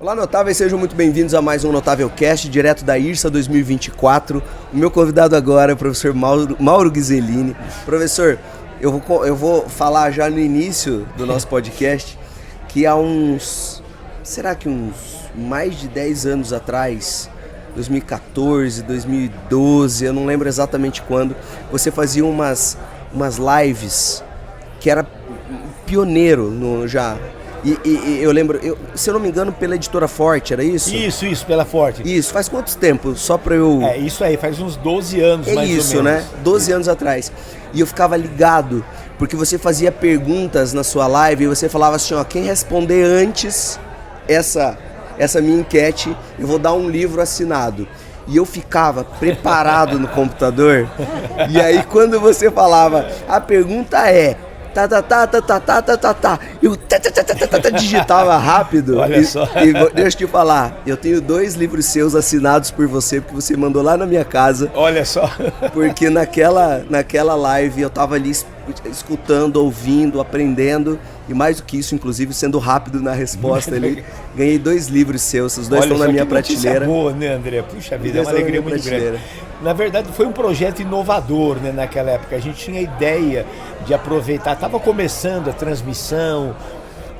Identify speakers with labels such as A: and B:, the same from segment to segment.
A: Olá, notáveis, sejam muito bem-vindos a mais um Notável Cast, direto da IRSA 2024. O meu convidado agora é o professor Mauro Ghiseline. Professor, eu vou falar já no início do nosso podcast que há uns mais de 10 anos atrás, 2014, 2012, eu não lembro exatamente quando, você fazia umas lives que era pioneiro já. E eu lembro, se eu não me engano, pela Editora Forte, era isso?
B: Isso, pela Forte.
A: Isso, faz quanto tempo? Só pra eu...
B: Isso aí, faz uns 12 anos, mais ou menos.
A: Isso, né? 12 anos atrás. E eu ficava ligado, porque você fazia perguntas na sua live e você falava assim, ó, quem responder antes essa minha enquete, eu vou dar um livro assinado. E eu ficava preparado no computador. E aí quando você falava, a pergunta é... Eu digitava rápido.
B: Olha só.
A: E deixa eu te falar, eu tenho 2 livros seus assinados por você, porque você mandou lá na minha casa.
B: Olha só.
A: Porque naquela live eu tava ali escutando, ouvindo, aprendendo. E mais do que isso, inclusive, sendo rápido na resposta ali. Ganhei 2 livros seus, os 2 estão na minha prateleira.
B: Boa, né, André? Puxa vida, é uma alegria muito grande. Na verdade, foi um projeto inovador, né, naquela época. A gente tinha a ideia de aproveitar, estava começando a transmissão,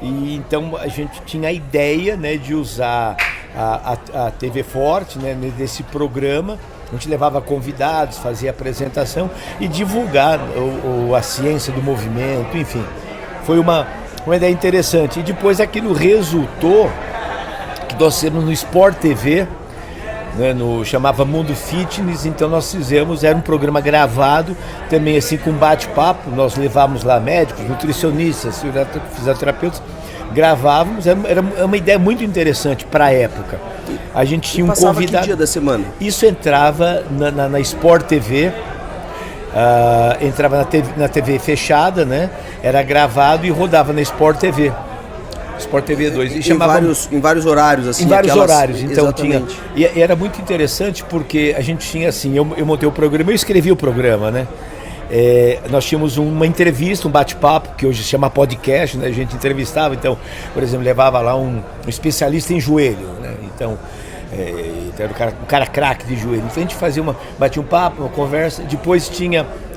B: e então a gente tinha a ideia, né, de usar a TV Forte, né, desse programa. A gente levava convidados, fazia apresentação e divulgar a ciência do movimento, enfim. Foi uma ideia interessante. E depois aquilo resultou que nós temos no Sport TV, né, chamava Mundo Fitness, então nós fizemos, era um programa gravado, também assim com bate-papo, nós levávamos lá médicos, nutricionistas, fisioterapeutas, gravávamos, era uma ideia muito interessante para a época. A gente tinha um convidado...
A: Que dia da semana?
B: Isso entrava na Sport TV, entrava na TV fechada, né? Era gravado e rodava na Sport TV. Sport TV 2. E
A: em vários horários, assim.
B: Em vários horários, então
A: exatamente.
B: tinha. E era muito interessante porque a gente tinha assim, eu montei o programa, eu escrevi o programa, né? Nós tínhamos uma entrevista, um bate-papo, que hoje se chama podcast, né? A gente entrevistava, então, por exemplo, levava lá um especialista em joelho, né? Então era um cara craque de joelho. Então a gente batia um papo, uma conversa, depois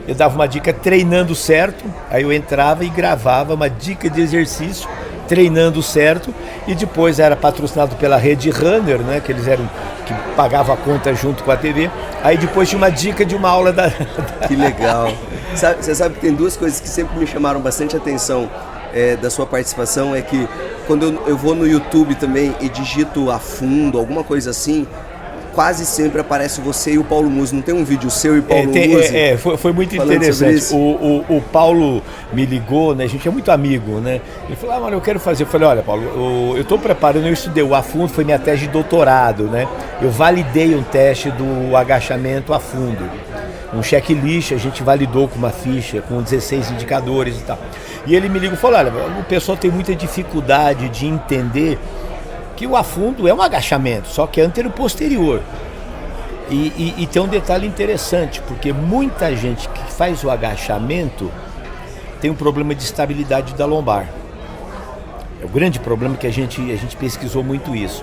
B: eu dava uma dica treinando certo, aí eu entrava e gravava uma dica de exercício, treinando certo, e depois era patrocinado pela Rede Runner, né, que pagavam a conta junto com a TV. Aí depois tinha uma dica de uma aula da...
A: Que legal. Você sabe que tem 2 coisas que sempre me chamaram bastante atenção da sua participação, é que quando eu vou no YouTube também e digito a fundo, alguma coisa assim, quase sempre aparece você e o Paulo Musi. Não tem um vídeo seu e o Paulo Musi?
B: Foi muito interessante. O Paulo me ligou, né? A gente é muito amigo, né? Ele falou, mano, eu quero fazer. Eu falei, olha, Paulo, eu estou preparando, eu estudei o a fundo, foi minha tese de doutorado, né? Eu validei um teste do agachamento a fundo. Um checklist, a gente validou com uma ficha, com 16 indicadores e tal. E ele me ligou e falou, olha, o pessoal tem muita dificuldade de entender que o afundo é um agachamento, só que é anteroposterior. E tem um detalhe interessante, porque muita gente que faz o agachamento tem um problema de estabilidade da lombar. É o grande problema que a gente pesquisou muito isso.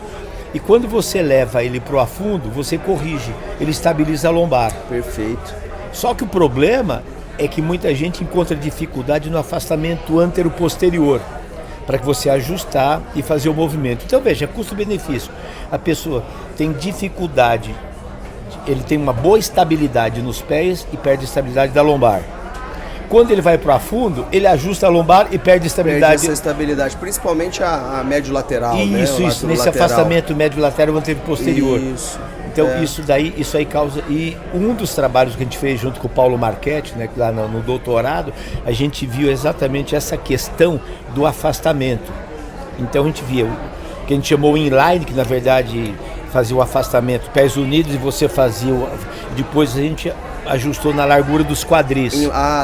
B: E quando você leva ele para o afundo, você corrige, ele estabiliza a lombar.
A: Perfeito.
B: Só que o problema é que muita gente encontra dificuldade no afastamento anteroposterior, para que você ajustar e fazer o movimento. Então veja, custo-benefício. A pessoa tem dificuldade, ele tem uma boa estabilidade nos pés e perde a estabilidade da lombar. Quando ele vai para o afundo, ele ajusta a lombar e perde a estabilidade.
A: Perde essa estabilidade, principalmente a médio-lateral, né?
B: Isso, nesse lateral. Afastamento médio-lateral anterior-posterior.
A: Isso.
B: Então isso aí causa... E um dos trabalhos que a gente fez junto com o Paulo Marchetti, né, lá no doutorado, a gente viu exatamente essa questão do afastamento. Então a gente via o que a gente chamou o inline, que na verdade fazia o afastamento pés unidos, e você fazia depois a gente ajustou na largura dos quadris.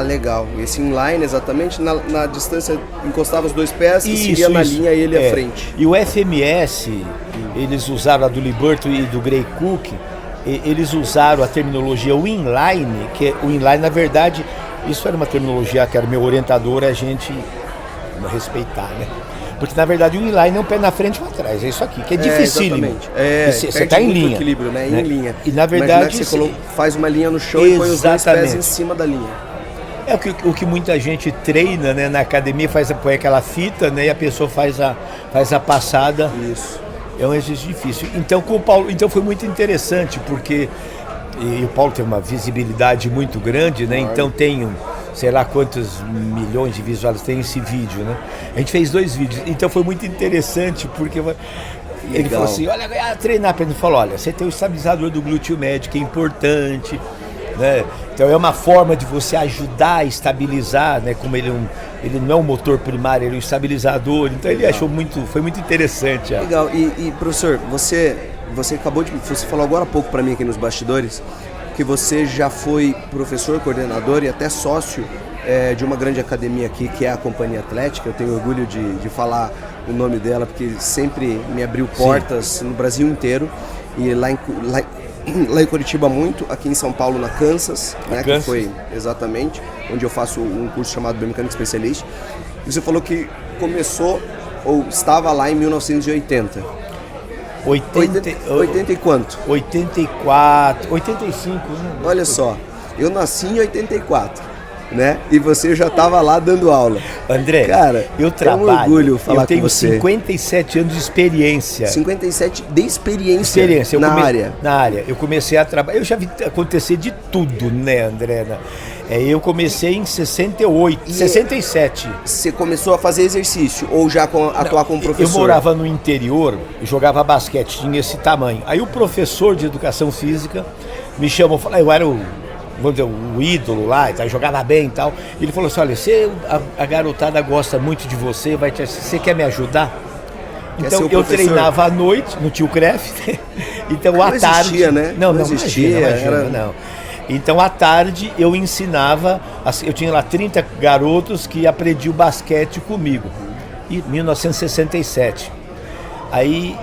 A: Legal. Esse inline, exatamente, na distância, encostava os 2 pés e seguia na linha e ele à frente.
B: E o FMS, eles usaram a do Liberto e do Gray Cook, eles usaram a terminologia o inline, que o inline, na verdade, isso era uma terminologia que era meu orientador, a gente respeitar, né? Porque na verdade o inline é um pé na frente e um atrás, é isso aqui, que é dificílimo.
A: Você está em linha. Equilíbrio, né? Em linha.
B: E na verdade
A: você faz uma linha no chão e põe os dois pés em cima da linha.
B: É o que muita gente treina, né, na academia, põe aquela fita, né, e a pessoa faz a passada.
A: Isso.
B: É um exercício difícil. Então com o Paulo, foi muito interessante, porque o Paulo tem uma visibilidade muito grande, né? Então tem sei lá quantos milhões de visuais tem esse vídeo, né? A gente fez 2 vídeos, então foi muito interessante, porque ele falou assim, olha, treinar, ele falou, olha, você tem o estabilizador do glúteo médio, que é importante, né? Então é uma forma de você ajudar a estabilizar, né? Como ele não é um motor primário, ele é um estabilizador, então ele achou foi muito interessante.
A: Legal, e professor, você você falou agora há pouco para mim aqui nos bastidores, que você já foi professor, coordenador e até sócio de uma grande academia aqui, que é a Companhia Atlética. Eu tenho orgulho de falar o nome dela, porque sempre me abriu portas no Brasil inteiro. E lá em Curitiba muito, aqui em São Paulo na Kansas, né, que foi exatamente onde eu faço um curso chamado Biomecânica Specialist. E você falou que começou, ou estava lá em 1980. 80 e quanto?
B: 84, 85, né?
A: Olha só, eu nasci em 84, né? E você já estava lá dando aula.
B: André,
A: cara,
B: eu trabalho,
A: é um orgulho falar com você.
B: Eu tenho 57 anos de experiência.
A: 57 de experiência na área.
B: Na área. Eu comecei a trabalhar, eu já vi acontecer de tudo, né, André? Eu comecei em 67.
A: Você começou a fazer exercício ou já atuar como professor?
B: Eu morava no interior, jogava basquete, tinha esse tamanho. Aí o professor de educação física me chamou, eu era o ídolo lá, jogava bem e tal. Ele falou assim, olha, a garotada gosta muito de você, você quer me ajudar? Então eu treinava à noite no Tio Cref, então à tarde...
A: Não existia, né?
B: Não existia. Não. Então à tarde eu ensinava, eu tinha lá 30 garotos que aprendiam basquete comigo, em 1967. Aí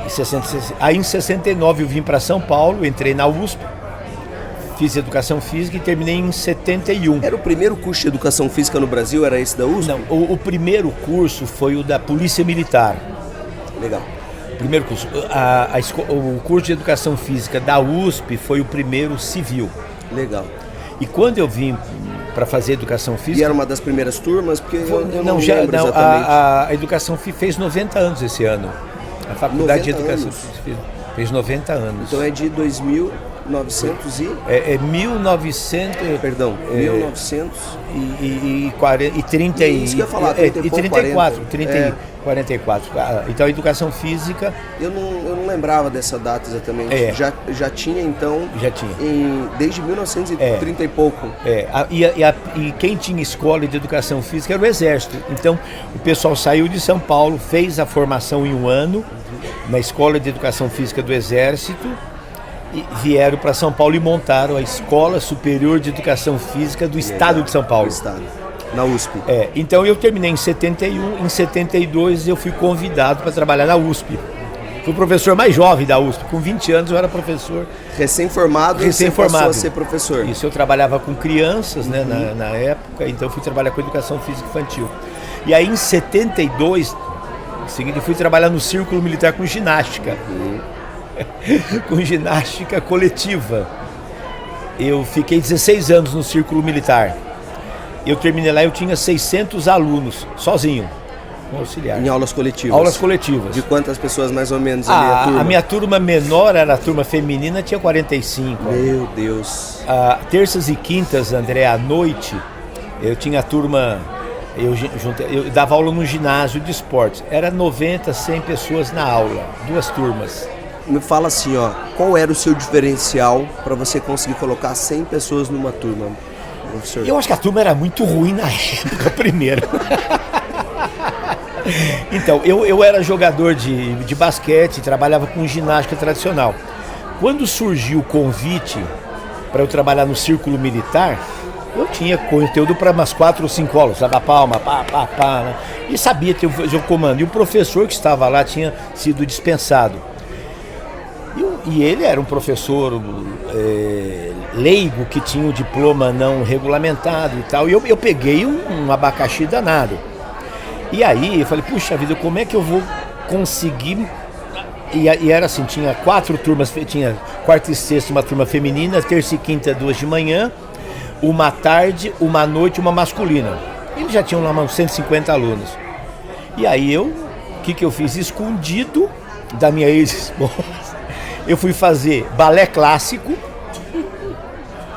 B: em 69 eu vim para São Paulo, entrei na USP, fiz educação física e terminei em 71.
A: Era o primeiro curso de educação física no Brasil, era esse da USP?
B: Não, o primeiro curso foi o da Polícia Militar.
A: Legal.
B: O primeiro curso, o curso de educação física da USP foi o primeiro civil.
A: Legal.
B: E quando eu vim para fazer educação física...
A: E era uma das primeiras turmas? Porque eu não lembro exatamente.
B: A educação física fez 90 anos esse ano. A Faculdade de Educação Física fez 90 anos.
A: Então é de 1900 e...
B: 1900...
A: Perdão, 1900...
B: E 30 e...
A: Isso que eu ia falar,
B: 44. Então a educação física...
A: Eu não lembrava dessa data exatamente. Já tinha então...
B: Já tinha.
A: Desde 1930 e pouco.
B: E quem tinha escola de educação física era o Exército. Então o pessoal saiu de São Paulo, fez a formação em um ano na Escola de Educação Física do Exército e vieram para São Paulo e montaram a Escola Superior de Educação Física do Estado de São Paulo.
A: Do Estado. Na USP.
B: Então eu terminei em 71, em 72 eu fui convidado para trabalhar na USP. Fui o professor mais jovem da USP, com 20 anos eu era professor.
A: Recém-formado, você passou a ser professor.
B: Isso, eu trabalhava com crianças, né, na época, então eu fui trabalhar com educação física infantil. E aí em 72, em seguida eu fui trabalhar no Círculo Militar com ginástica. Com ginástica coletiva. Eu fiquei 16 anos no Círculo Militar. Eu terminei lá, eu tinha 600 alunos, sozinho, com auxiliar.
A: Em aulas coletivas?
B: Aulas coletivas.
A: De quantas pessoas mais ou menos ali a turma?
B: A minha turma menor era a turma feminina, tinha 45.
A: Meu Deus.
B: Terças e quintas, André, à noite, eu tinha a turma... Eu dava aula no ginásio de esportes. Era 90, 100 pessoas na aula, 2 turmas.
A: Me fala assim, qual era o seu diferencial para você conseguir colocar 100 pessoas numa turma, professor?
B: Eu acho que a turma era muito ruim na época, primeiro. Então, eu era jogador de basquete, trabalhava com ginástica tradicional. Quando surgiu o convite para eu trabalhar no Círculo Militar, eu tinha conteúdo para umas 4 ou 5 aulas, da palma, né? E sabia ter o comando. E o professor que estava lá tinha sido dispensado. E ele era um professor leigo, que tinha um diploma não regulamentado e tal. E eu peguei um abacaxi danado. E aí eu falei, puxa vida, como é que eu vou conseguir... E era assim, tinha 4 turmas, tinha quarta e sexta uma turma feminina, terça e quinta 2 de manhã, uma tarde, uma noite e uma masculina. Eles já tinham lá uns 150 alunos. E aí o que eu fiz? Escondido da minha ex-esposa, eu fui fazer balé clássico.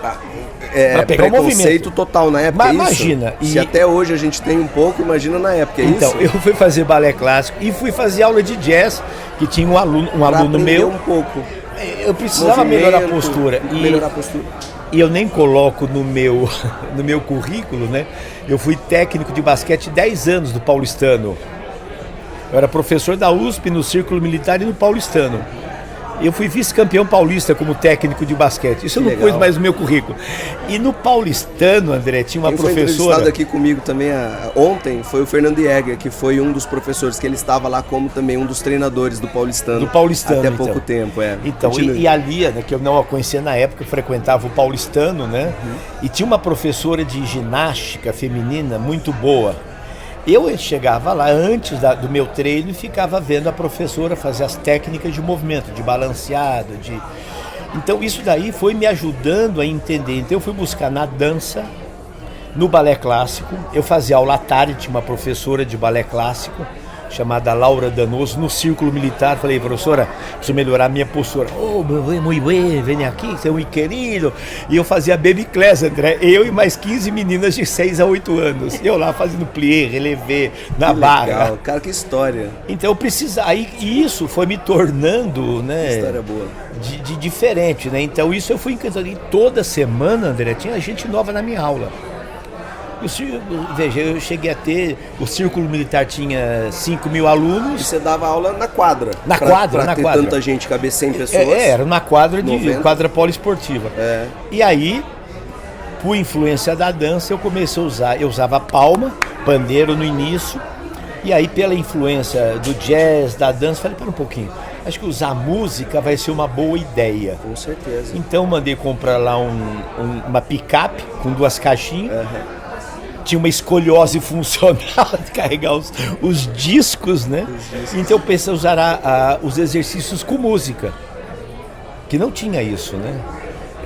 A: Pra pegar preconceito total na época.
B: Mas imagina.
A: Se até hoje a gente tem um pouco, imagina na época,
B: então, eu fui fazer balé clássico e fui fazer aula de jazz, que tinha um aluno meu.
A: Um pouco.
B: Eu precisava melhorar a postura. E eu nem coloco no meu currículo, né? Eu fui técnico de basquete 10 anos do Paulistano. Eu era professor da USP no Círculo Militar e no Paulistano. Eu fui vice-campeão paulista como técnico de basquete. Isso eu não pus mais no meu currículo. E no Paulistano, André, tinha uma professora... Quem foi
A: entrevistado aqui comigo também ontem foi o Fernando Jäger, que foi um dos professores, que ele estava lá como também um dos treinadores do Paulistano.
B: Do Paulistano,
A: até pouco tempo,
B: Então, e a Lia, né, que eu não a conhecia na época, eu frequentava o Paulistano, né? E tinha uma professora de ginástica feminina muito boa. Eu chegava lá antes do meu treino e ficava vendo a professora fazer as técnicas de movimento, de balanceado, Então isso daí foi me ajudando a entender. Então eu fui buscar na dança, no balé clássico. Eu fazia aula à tarde, tinha uma professora de balé clássico chamada Laura Danoso, no Círculo Militar. Falei, professora, preciso melhorar a minha postura. Oh, muito bem, vem aqui, você é um querido. E eu fazia baby class, André, eu e mais 15 meninas de 6 a 8 anos. Eu lá fazendo plié, relevé, na barra.
A: Legal, cara, que história.
B: Então eu precisava, aí isso foi me tornando, né?
A: Que história boa.
B: De diferente, né? Então isso eu fui encantado. E toda semana, André, tinha gente nova na minha aula. Veja, eu cheguei a ter... O Círculo Militar tinha 5 mil alunos.
A: E você dava aula na quadra?
B: Na quadra.
A: Tanta gente, caber 100 pessoas?
B: Era na quadra de quadra poliesportiva. E aí, por influência da dança, eu comecei a usar... Eu usava palma, pandeiro no início. E aí, pela influência do jazz, da dança, falei, pera um pouquinho. Acho que usar música vai ser uma boa ideia.
A: Com certeza.
B: Então, mandei comprar lá uma picape com 2 caixinhas. Tinha uma escoliose funcional de carregar os discos, né? Então eu pensei em usar os exercícios com música, que não tinha isso, né?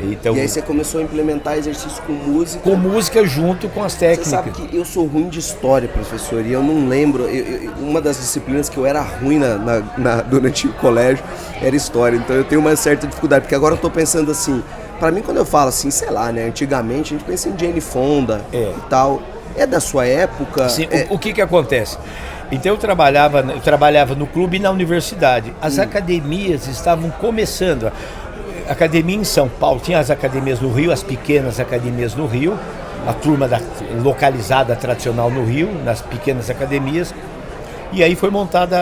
B: Então,
A: e aí você começou a implementar exercício com música?
B: Com música junto com as técnicas.
A: Você sabe que eu sou ruim de história, professor, e eu não lembro, uma das disciplinas que eu era ruim durante o colégio era história, então eu tenho uma certa dificuldade, porque agora eu tô pensando assim, pra mim quando eu falo assim, sei lá, né, antigamente a gente pensa em Jane Fonda e tal, é da sua época?
B: Sim, o que acontece? Então eu trabalhava no clube e na universidade, as academias estavam começando. Academia em São Paulo, tinha as academias no Rio, as pequenas academias no Rio, a turma localizada tradicional no Rio, nas pequenas academias, e aí foi montada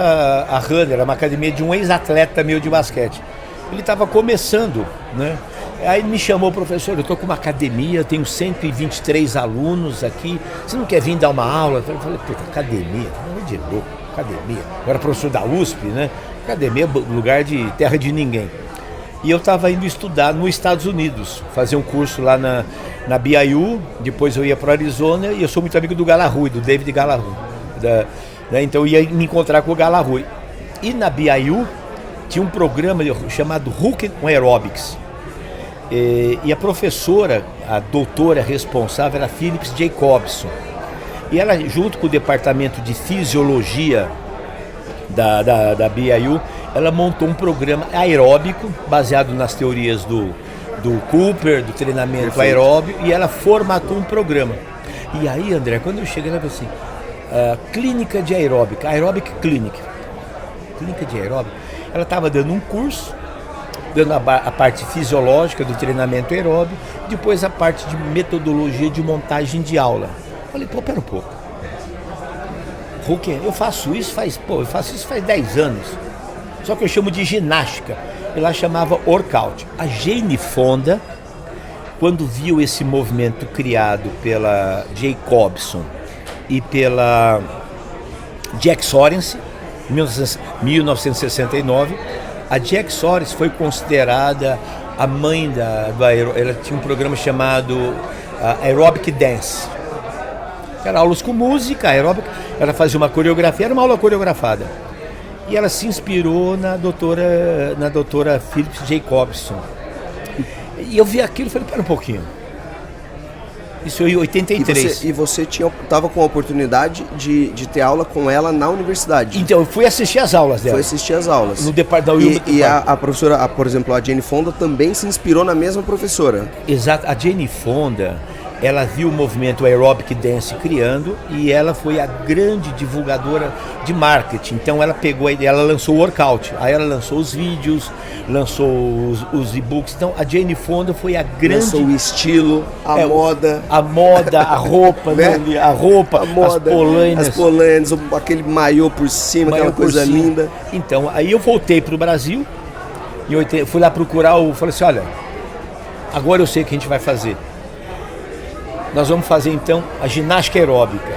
B: a Runner, uma academia de um ex-atleta meu de basquete. Ele estava começando, né? Aí me chamou, professor, eu estou com uma academia, tenho 123 alunos aqui, você não quer vir dar uma aula? Eu falei, puta, academia, de louco, academia. Eu era professor da USP, né? Academia é lugar de terra de ninguém. E eu estava indo estudar nos Estados Unidos, fazer um curso lá na BYU, depois eu ia para o Arizona, e eu sou muito amigo do Galarrui, do David Galarrui. Então eu ia me encontrar com o Galarrui. E na BYU tinha um programa chamado Hook on Aerobics. E a professora, a doutora responsável, era Phillips Jacobson. E ela, junto com o departamento de fisiologia da BYU, ela montou um programa aeróbico, baseado nas teorias do Cooper, do treinamento aeróbico, e ela formatou um programa. E aí, André, quando eu cheguei, ela falou assim, clínica de aeróbica, aeróbica clínica de aeróbica, ela estava dando um curso, dando a parte fisiológica do treinamento aeróbico, depois a parte de metodologia de montagem de aula. Falei, pera um pouco. Eu faço isso faz 10 anos. Só que eu chamo de ginástica. Ela chamava workout. A Jane Fonda, quando viu esse movimento criado pela Jacobson e pela Jack Sorensen, em 1969, a Jack Sorensen foi considerada a mãe do aeróbico. Ela tinha um programa chamado Aerobic Dance. Era aulas com música, aeróbica. Ela fazia uma coreografia, era uma aula coreografada. E ela se inspirou na doutora Phillips Jacobson. E eu vi aquilo e falei, pera um pouquinho. Isso em 83.
A: E você estava com a oportunidade de ter aula com ela na universidade?
B: Então, eu fui assistir as aulas dela.
A: Foi assistir as aulas.
B: No departamento.
A: E a professora, por exemplo, a Jane Fonda também se inspirou na mesma professora.
B: Exato. A Jane Fonda, ela viu o movimento Aerobic Dance criando e ela foi a grande divulgadora de marketing. Então ela pegou a ideia, ela lançou o workout, aí ela lançou os vídeos, lançou os e-books. Então a Jane Fonda foi a grande...
A: Lançou o estilo, a moda.
B: A moda, a roupa, né? A roupa,
A: a moda, as polainas, aquele maiô por cima, aquela coisa linda.
B: Então, aí eu voltei para o Brasil, e fui lá procurar, falei assim, olha, agora eu sei o que a gente vai fazer. Nós vamos fazer então a ginástica aeróbica.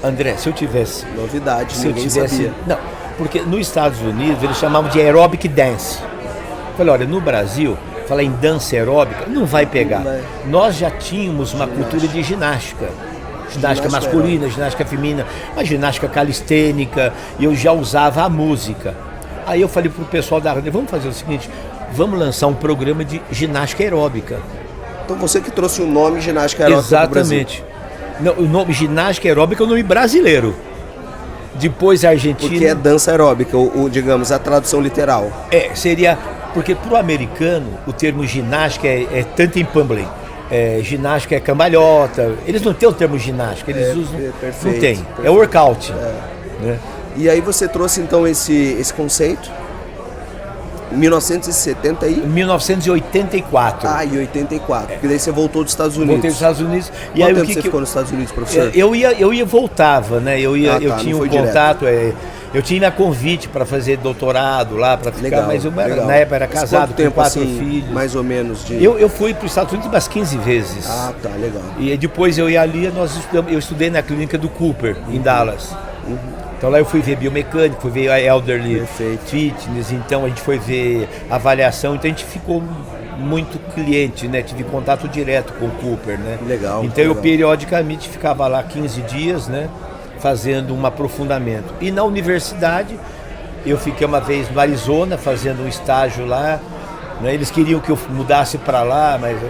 B: André, se eu tivesse...
A: Novidade, ninguém sabia.
B: Não, porque nos Estados Unidos eles chamavam de aerobic dance. Eu falei, olha, no Brasil, falar em dança aeróbica não vai pegar. Não vai. Nós já tínhamos uma cultura de ginástica. Ginástica masculina, aeróbica. Ginástica feminina, uma ginástica calistênica, e eu já usava a música. Aí eu falei pro pessoal da rádio, vamos fazer o seguinte, vamos lançar um programa de ginástica aeróbica.
A: Então você que trouxe o nome ginástica aeróbica.
B: Exatamente. Não, o nome ginástica aeróbica é o nome brasileiro. Depois a Argentina...
A: Porque é dança aeróbica, digamos, a tradução literal.
B: Seria... Porque para o americano, o termo ginástica é tanto em Pamblin. Ginástica é cambalhota. Eles não têm o termo ginástica, eles usam...
A: Perfeito,
B: não tem.
A: Perfeito.
B: É workout. Né?
A: E aí você trouxe então esse conceito? 1970 e...
B: 1984.
A: E 84. Porque daí você voltou dos Estados Unidos.
B: Voltei dos Estados Unidos.
A: E quanto aí tempo você ficou nos Estados Unidos, professor?
B: Eu ia e voltava, né? Eu tinha um contato, eu tinha convite para fazer doutorado lá, para ficar,
A: legal,
B: mas eu
A: legal.
B: Na época era casado,
A: com
B: 4
A: assim,
B: filhos.
A: Mais ou menos de...
B: Eu fui para os Estados Unidos umas 15 vezes.
A: Tá, legal.
B: E depois eu ia ali, eu estudei na clínica do Cooper, em Dallas. Então lá eu fui ver biomecânico, fui ver a Elderly Fitness, então a gente foi ver avaliação, então a gente ficou muito cliente, né? Tive contato direto com o Cooper, né?
A: Legal.
B: Então eu periodicamente ficava lá 15 dias, né? Fazendo um aprofundamento. E na universidade, eu fiquei uma vez no Arizona fazendo um estágio lá, né? Eles queriam que eu mudasse para lá, mas eu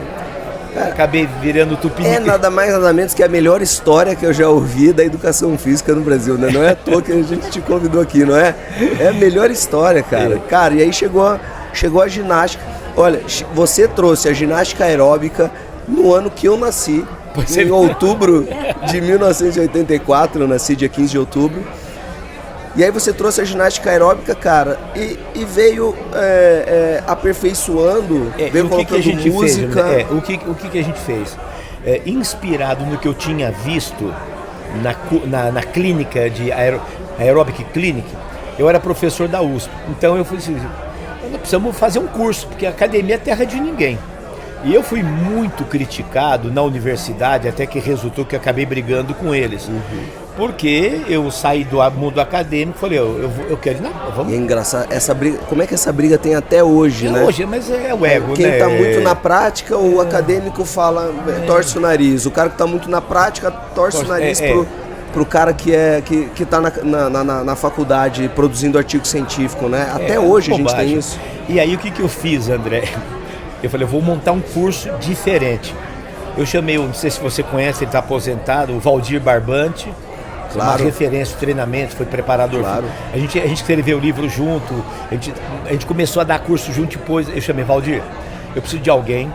B: acabei virando tupiniquim.
A: É nada mais nada menos que a melhor história que eu já ouvi da educação física no Brasil, né? Não é à toa que a gente te convidou aqui, não é? É a melhor história, cara. Cara, e aí chegou a ginástica. Olha, você trouxe a ginástica aeróbica no ano que eu nasci, em outubro de 1984, eu nasci dia 15 de outubro. E aí você trouxe a ginástica aeróbica, cara, e veio aperfeiçoando, veio colocando música.
B: Fez, o que a gente fez? Inspirado no que eu tinha visto na clínica de Aerobic Clinic, eu era professor da USP. Então eu falei assim, nós precisamos fazer um curso, porque a academia é terra de ninguém. E eu fui muito criticado na universidade, até que resultou que eu acabei brigando com eles. Porque eu saí do mundo acadêmico e falei, eu quero ir vamos.
A: E é engraçado, essa briga, como é que essa briga tem até hoje, né?
B: Hoje, mas é o ego,
A: Quem
B: né?
A: tá muito na prática, o acadêmico fala, torce o nariz. O cara que tá muito na prática, torce o nariz pro cara que tá na faculdade produzindo artigo científico, né? Até hoje a gente tem isso.
B: E aí o que eu fiz, André? Eu falei, eu vou montar um curso diferente. Eu chamei, não sei se você conhece, ele está aposentado, o Valdir Barbante. Claro. Uma referência, treinamento, foi preparador.
A: Claro.
B: A gente escreveu o livro junto, a gente começou a dar curso junto, depois eu chamei, Valdir, eu preciso de alguém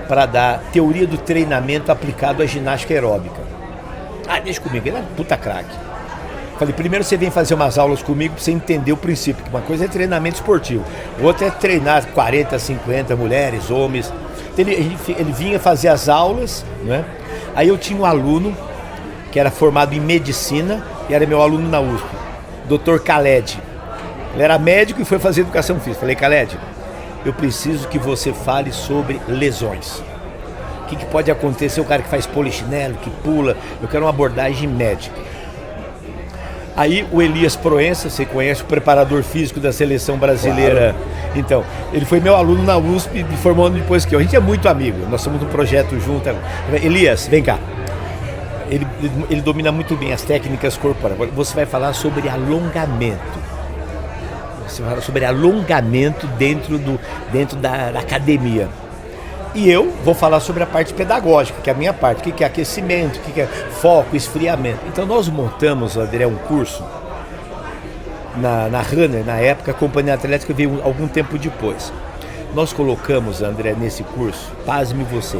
B: para dar teoria do treinamento aplicado à ginástica aeróbica. Deixa comigo, ele é um puta craque. Falei, primeiro você vem fazer umas aulas comigo para você entender o princípio, que uma coisa é treinamento esportivo, outra é treinar 40, 50 mulheres, homens. Então, ele vinha fazer as aulas, né? Aí eu tinha um aluno que era formado em medicina e era meu aluno na USP, Dr. Khaled. Ele era médico e foi fazer educação física. Falei, Khaled, eu preciso que você fale sobre lesões. O que pode acontecer, o cara que faz polichinelo, que pula, eu quero uma abordagem médica. Aí o Elias Proença, você conhece, o preparador físico da seleção brasileira. Claro. Então, ele foi meu aluno na USP e formou depois que eu. A gente é muito amigo, nós somos um projeto junto. Elias, vem cá. ele domina muito bem as técnicas corporais. Você vai falar sobre alongamento. Você vai falar sobre alongamento dentro da academia. E eu vou falar sobre a parte pedagógica, que é a minha parte. O que é aquecimento, o que é foco, esfriamento. Então nós montamos, André, um curso na Runner, na época, a Companhia Atlética veio algum tempo depois. Nós colocamos, André, nesse curso, pasme você,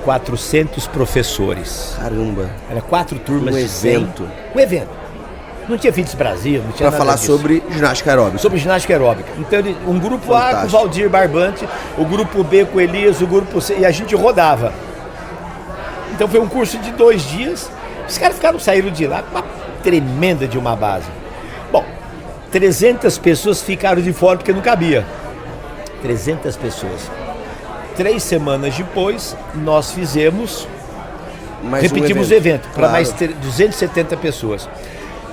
B: 400 professores.
A: Caramba.
B: Era 4 turmas
A: um
B: de 100.
A: evento.
B: Um evento. Não tinha Fitness Brasil, não tinha
A: pra
B: nada
A: falar
B: disso.
A: sobre ginástica aeróbica.
B: Sobre ginástica aeróbica. Então, um grupo
A: Fantástico.
B: A com o Valdir Barbante, o grupo B com o Elias, o grupo C, e a gente rodava. Então foi um curso de 2 dias. Os caras saíram de lá com uma tremenda de uma base. Bom, 300 pessoas ficaram de fora porque não cabia. 300 pessoas. 3 semanas depois, nós fizemos, repetimos o evento para mais 270 pessoas.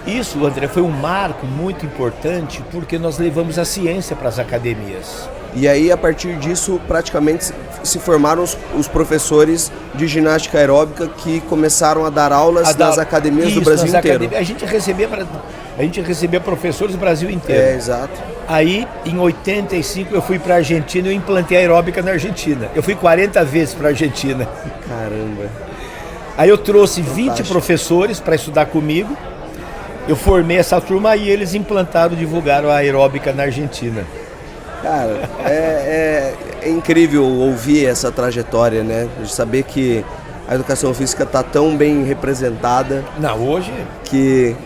B: Isso, André, foi um marco muito importante porque nós levamos a ciência para as academias.
A: E aí, a partir disso, praticamente se formaram os professores de ginástica aeróbica que começaram a dar aulas nas academias do Brasil inteiro.
B: A gente recebia professores do Brasil inteiro.
A: Exato.
B: Aí, em 85, eu fui para a Argentina e eu implantei a aeróbica na Argentina. Eu fui 40 vezes para a Argentina.
A: Caramba.
B: Aí eu trouxe 20 professores para estudar comigo. Eu formei essa turma e eles implantaram, divulgaram a aeróbica na Argentina.
A: Cara, é incrível ouvir essa trajetória, né? De saber que a educação física está tão bem representada.
B: Não, hoje...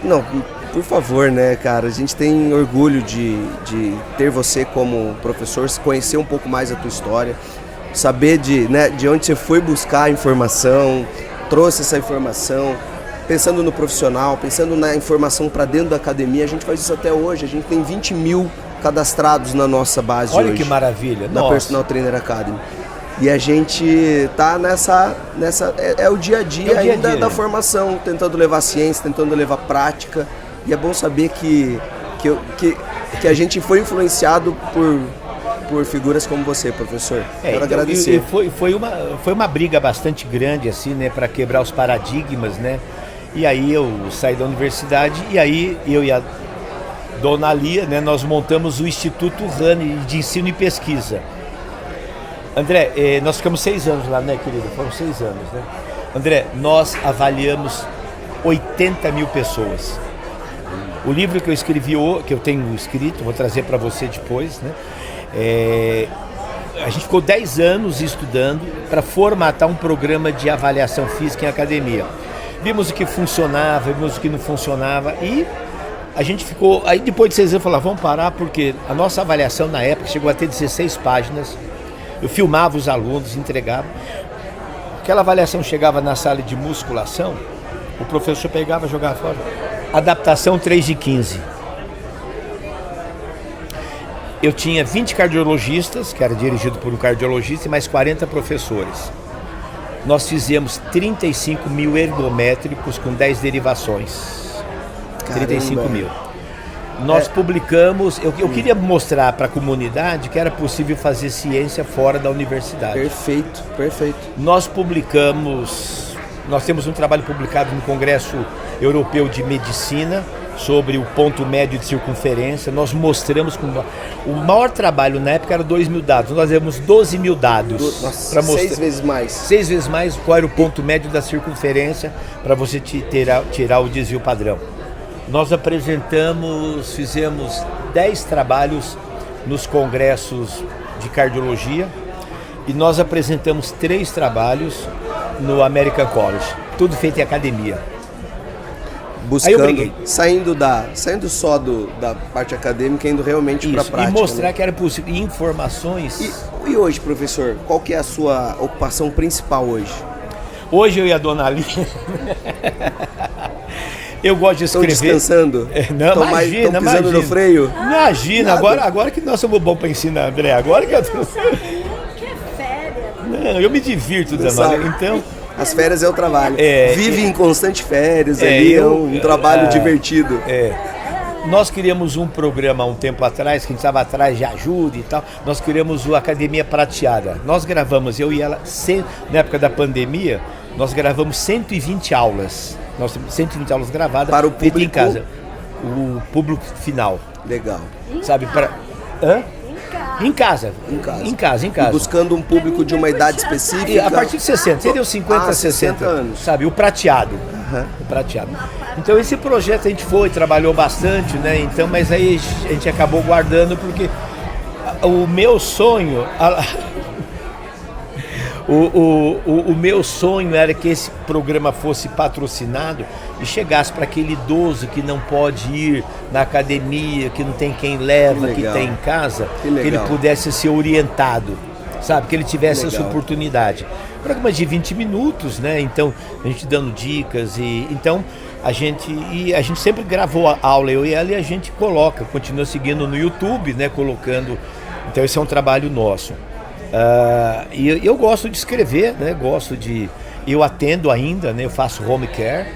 A: Não, por favor, né, cara? A gente tem orgulho de ter você como professor, conhecer um pouco mais a tua história, saber de onde você foi buscar a informação, trouxe essa informação, pensando no profissional, pensando na informação para dentro da academia. A gente faz isso até hoje, a gente tem 20 mil cadastrados na nossa base.
B: Olha
A: hoje.
B: Que maravilha.
A: Na Personal Trainer Academy. E a gente tá nessa é o dia a dia ainda da formação, tentando levar ciência, tentando levar prática. E é bom saber que a gente foi influenciado por figuras como você, professor. Quero agradecer.
B: Foi uma briga bastante grande, assim, né, para quebrar os paradigmas, né? E aí eu saí da universidade e aí eu e a Dona Lia, né, nós montamos o Instituto Runner de Ensino e Pesquisa. André, nós ficamos 6 anos lá, né, querido? Foram 6 anos, né? André, nós avaliamos 80 mil pessoas. O livro que eu escrevi, que eu tenho escrito, vou trazer para você depois, né? A gente ficou 10 anos estudando para formatar um programa de avaliação física em academia. Vimos o que funcionava, vimos o que não funcionava e a gente ficou... Aí depois de 6 anos, falamos, vamos parar porque a nossa avaliação na época chegou a ter 16 páginas. Eu filmava os alunos, entregava. Aquela avaliação chegava na sala de musculação, o professor pegava e jogava fora. Adaptação 3 de 15. Eu tinha 20 cardiologistas, que era dirigido por um cardiologista, e mais 40 professores. Nós fizemos 35 mil ergométricos com 10 derivações.
A: Caramba.
B: 35 mil. Nós publicamos, eu queria mostrar para a comunidade que era possível fazer ciência fora da universidade.
A: Perfeito, perfeito.
B: Nós temos um trabalho publicado no Congresso Europeu de Medicina sobre o ponto médio de circunferência. Nós mostramos o maior trabalho na época era 2 mil dados. Nós demos 12 mil dados para mostrar
A: 6 vezes mais.
B: 6 vezes mais qual era o ponto médio da circunferência para você tirar o desvio padrão. Nós fizemos 10 trabalhos nos congressos de cardiologia e nós apresentamos 3 trabalhos no American College, tudo feito em academia.
A: Buscando, aí eu briguei. Saindo só da parte acadêmica, indo realmente para a prática.
B: E mostrar, né, que era possível. E informações...
A: E hoje, professor, qual que é a sua ocupação principal hoje?
B: Hoje eu e a Dona Lia... Eu gosto de escrever.
A: Estão descansando?
B: Não, imagina,
A: estão pisando no freio?
B: Imagina, agora que nós somos bons para ensinar, André. Agora que eu tô...
C: Que férias.
B: Não, eu me divirto, Dona Lia. Então...
A: As férias é o trabalho. Vive em constante férias, é um trabalho divertido.
B: Nós criamos um programa há um tempo atrás, que a gente estava atrás de ajuda e tal. Nós criamos o Academia Prateada. Nós gravamos, eu e ela, na época da pandemia, nós gravamos 120 aulas. Nós temos 120 aulas gravadas
A: para o público
B: em casa. O público final.
A: Legal.
B: Sabe, para... Hã? Em casa.
A: E buscando um público de uma idade específica.
B: E a partir de 60, seria os 50, 60
A: anos.
B: Sabe, o prateado. O prateado. Então esse projeto a gente trabalhou bastante, né? Então, mas aí a gente acabou guardando porque o meu sonho... O meu sonho era que esse programa fosse patrocinado e chegasse para aquele idoso que não pode ir na academia, que não tem quem leva, que tem em casa, que ele pudesse ser orientado, sabe? Que ele tivesse essa oportunidade. Programa de 20 minutos, né? Então, a gente dando dicas então a gente sempre gravou a aula, eu e ela, e a gente continua seguindo no YouTube, né? Colocando. Então esse é um trabalho nosso. E eu gosto de escrever, né? Eu atendo ainda, né? Eu faço home care,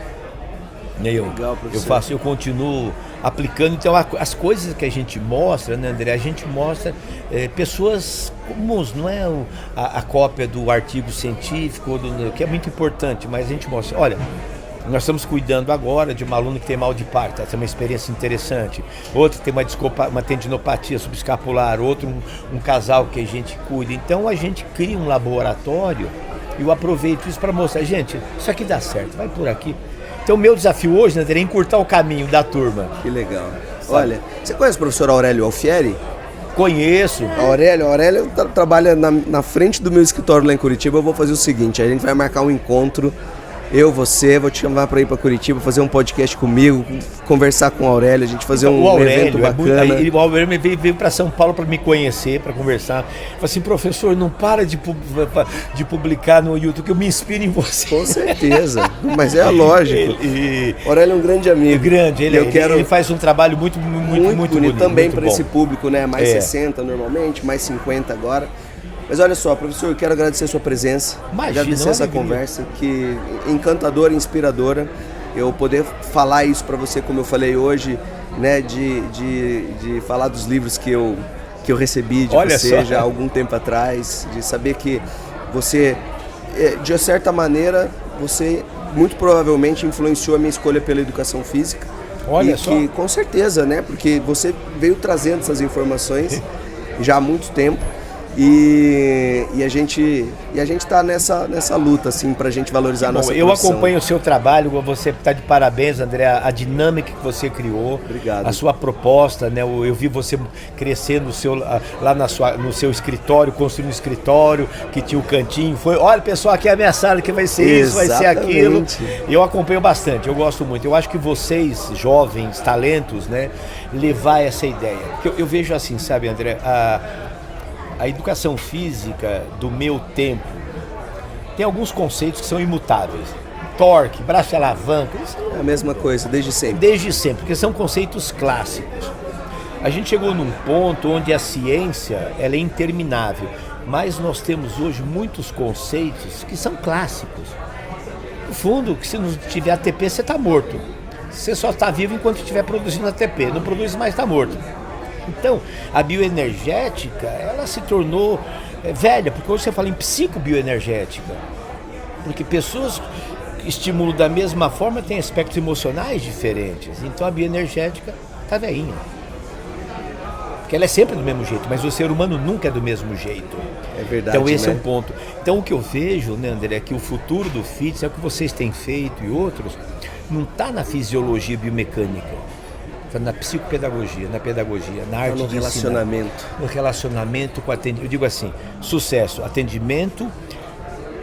B: né? Eu continuo aplicando. Então as coisas que a gente mostra, né, André? A gente mostra pessoas comuns, não é a cópia do artigo científico, que é muito importante, mas a gente mostra, olha, nós estamos cuidando agora de uma aluna que tem mal de parto, essa é uma experiência interessante. Outro que tem uma tendinopatia subescapular, outro um casal que a gente cuida. Então a gente cria um laboratório e eu aproveito isso para mostrar, gente, isso aqui dá certo, vai por aqui. Então o meu desafio hoje, né, é encurtar o caminho da turma.
A: Que legal. Sabe? Olha, você conhece o professor Aurélio Alfieri?
B: Conheço.
A: Aurélio trabalha na frente do meu escritório lá em Curitiba. Eu vou fazer o seguinte, a gente vai marcar um encontro. Você, vou te chamar para ir para Curitiba, fazer um podcast comigo, conversar com o Aurélio, a gente fazer evento bacana.
B: O Aurélio veio para São Paulo para me conhecer, para conversar. Falei assim, professor, não para de publicar no YouTube, que eu me inspiro em você.
A: Com certeza, mas é lógico. O Aurélio é um grande amigo.
B: Ele faz um trabalho muito bonito.
A: Também para esse público, né? Mais 60 normalmente, mais 50 agora. Mas olha só, professor, eu quero agradecer a sua presença, agradecer essa conversa, que encantadora, inspiradora. Eu poder falar isso para você, como eu falei hoje, né, de falar dos livros que eu recebi de você já há algum tempo atrás, de saber que você, de certa maneira, você muito provavelmente influenciou a minha escolha pela educação física.
B: Olha só.
A: Que, com certeza, né, porque você veio trazendo essas informações já há muito tempo. E a gente está nessa luta assim, para a gente valorizar a nossa profissão.
B: Eu acompanho o seu trabalho, você está de parabéns, André, a dinâmica que você criou.
A: Obrigado.
B: A sua proposta, né? Eu vi você crescendo lá no seu escritório, construindo um escritório que tinha o cantinho. Olha, pessoal, aqui é a minha sala, que vai ser isso, vai ser aquilo. Eu acompanho bastante, eu gosto muito. Eu acho que vocês, jovens, talentos, né, levar essa ideia. Porque eu vejo assim, sabe, André, a educação física do meu tempo tem alguns conceitos que são imutáveis. Torque, braço de alavanca, isso
A: é a mesma coisa, desde sempre.
B: Desde sempre, porque são conceitos clássicos. A gente chegou num ponto onde a ciência ela é interminável, mas nós temos hoje muitos conceitos que são clássicos. No fundo, que se não tiver ATP, você está morto. Você só está vivo enquanto estiver produzindo ATP, não produz mais, está morto. Então, a bioenergética, ela se tornou velha, porque hoje você fala em psicobioenergética, porque pessoas que estimulam da mesma forma têm aspectos emocionais diferentes, então a bioenergética está velhinha, porque ela é sempre do mesmo jeito, mas o ser humano nunca é do mesmo jeito.
A: É verdade,
B: então esse
A: né?
B: É um ponto. Então o que eu vejo, né, André, é que o futuro do fitness, é o que vocês têm feito e outros, não está na fisiologia biomecânica, na psicopedagogia, na pedagogia, na arte de
A: relacionamento.
B: Ensinar, no relacionamento com atendimento. Eu digo assim, sucesso, atendimento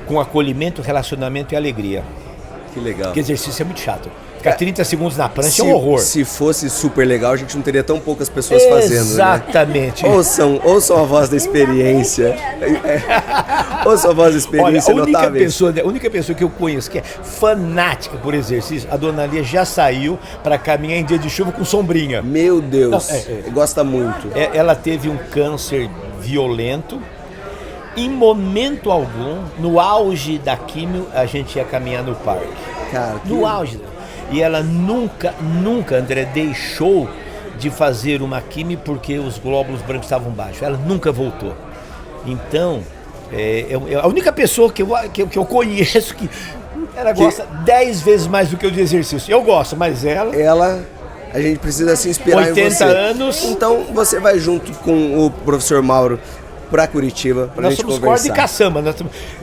B: com acolhimento, relacionamento e alegria.
A: Que legal.
B: Que exercício é muito chato. Ficar 30 segundos na prancha é um horror.
A: Se fosse super legal, a gente não teria tão poucas pessoas fazendo,
B: exatamente.
A: Né? Ouçam a voz da experiência. Ouçam a voz da experiência.
B: Olha, a única pessoa que eu conheço que é fanática por exercício, a dona Lia já saiu para caminhar em dia de chuva com sombrinha.
A: Meu Deus, gosta muito.
B: Ela teve um câncer violento. Em momento algum, no auge da químio, a gente ia caminhar no parque.
A: Cara,
B: no auge. E ela nunca, André, deixou de fazer uma químio porque os glóbulos brancos estavam baixos. Ela nunca voltou. Então, é a única pessoa que eu conheço que Ela gosta 10 vezes mais do que eu de exercício. Eu gosto, mas ela...
A: A gente precisa se inspirar em você.
B: 80 anos.
A: Então você vai junto com o professor Mauro para Curitiba para a gente conversar.
B: Nós somos corda e caçamba.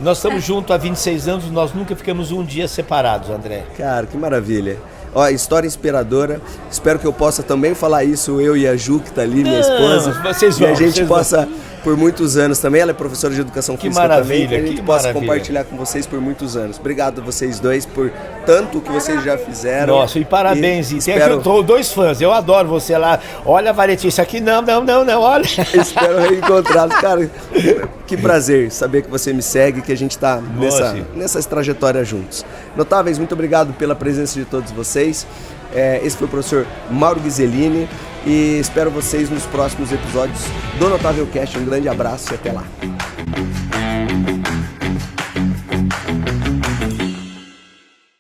B: Nós estamos juntos há 26 anos, nós nunca ficamos um dia separados, André.
A: Cara, que maravilha. Ó, história inspiradora. Espero que eu possa também falar isso, eu e a Ju, que tá ali, minha esposa.
B: Vocês vão,
A: e a gente possa, por muitos anos também, ela é professora de educação física também, que a gente possa compartilhar com vocês por muitos anos. Obrigado a vocês dois por tanto que vocês já fizeram.
B: Nossa, e parabéns. E
A: espero...
B: Tem dois fãs, eu adoro você lá. Olha, Varetinho, isso aqui não, olha.
A: Espero reencontrá-los. Cara, que prazer saber que você me segue, que a gente tá nessa trajetória juntos. Notáveis, muito obrigado pela presença de todos vocês. Esse foi o professor Mauro Ghiseline e espero vocês nos próximos episódios do Notável Cast. Um grande abraço e até lá.